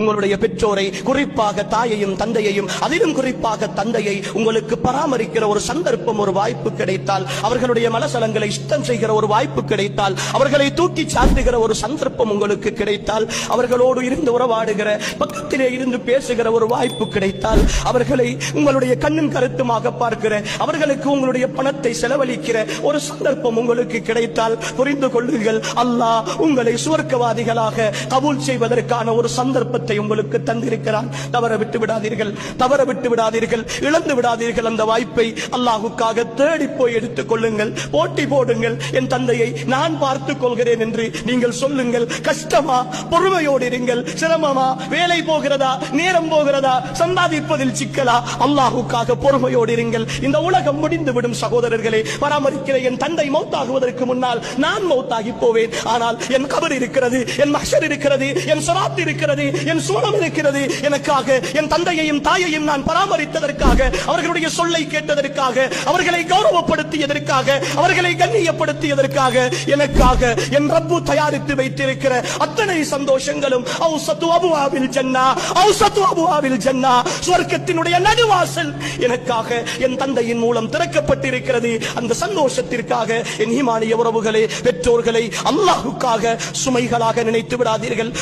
உங்களுடைய பெற்றோரை, குறிப்பாக தாயையும் தந்தையையும், அதிலும் குறிப்பாக தந்தையை உங்களுக்கு பராமரிக்கிற ஒரு சந்தர்ப்பம், ஒரு வாய்ப்பு கிடைத்தால், அவர்களுடைய மனசலங்களை சுத்தம் செய்கிற ஒரு வாய்ப்பு கிடைத்தால், அவர்களை தூக்கி சாத்துகிற ஒரு சந்தர்ப்பம் உங்களுக்கு கிடைத்தால், அவர்களோடு இருந்து உறவாடுகிற, பக்கத்திலே இருந்து பேசுகிற ஒரு வாய்ப்பு கிடைத்தால், அவர்களை உங்களுடைய கண்ணும் கருத்துமாக பார்க்கிற, அவர்களுக்கு உங்களுடைய பணத்தை செலவழிக்கிற ஒரு சந்தர்ப்பம் உங்களுக்கு கிடைத்தால், புரிந்து கொள்ளுங்கள், அல்லாஹ் உங்களை சுவர்க்கவாதிகளாக கபூல் செய்வதற்கான ஒரு சந்தர்ப்பத்தை உங்களுக்கு தந்திருக்கிறான். தவற விட்டு விடாதீர்கள், தவற விட்டு விடாதீர்கள், இழந்து விடாதீர்கள். அந்த வாய்ப்பை அல்லாஹ்வுக்காக தேடி போய் எடுத்துக் கொள்ளுங்கள். போட்டி போடுங்கள். என் தந்தையை நான் பார்த்துக் கொள்கிறேன் என்று நீங்கள் சொல்லுங்கள். கஷ்டமா? பொறுமையோடு இருங்கள். சிரமமா? வேலை போகிறதா? நேரம் போகிறதா? சம்பாதிப்பதில் சிக்கலா? அல்லாஹ்வுக்காக பொறுமையோடு இருங்கள். இந்த உலகம் முடிந்துவிடும் சகோதரர்களே. பராமரிக்கிற என் தந்தை மௌத்தாகுவதற்கு முன்னால் நான் மௌத்தாகி போவேன். ஆனால் என் கபர் இருக்கிறது, என் மஹ்ஷர் இருக்கிறது, என் ஸிராத் இருக்கிறது, என் சூனம் இருக்கிறது. எனக்காக என் தந்தையையும் தாயையும் நான் பராமரித்ததற்காக, அவர்களுடைய சொல்லை கேட்டதற்காக, அவர்களை கௌரவப்படுத்தியதற்காக, அவர்களை கண்ணியப்படுத்தியதற்காக, எனக்காக என் ரப்பு தயாரித்து வைத்திருக்கிற அத்தனை சந்தோஷங்களும் அவுஸத்து அபுவாபில் ஜன்னா, அவுஸத்து அபுவாபில் ஜன்னா, சுவர்க்கத்தினுடைய நடுவாசல் எனக்காக என் தந்தையின் மூலம் திறக்கப்பட்டிருக்கிறது. அந்த சந்தோஷத்திற்காக என் ஈமானிய உறவுகளே, பெற்றோர்களை அல்லாஹ்வுக்காக சுமைகளாக நினைத்து விடாதீர்கள்.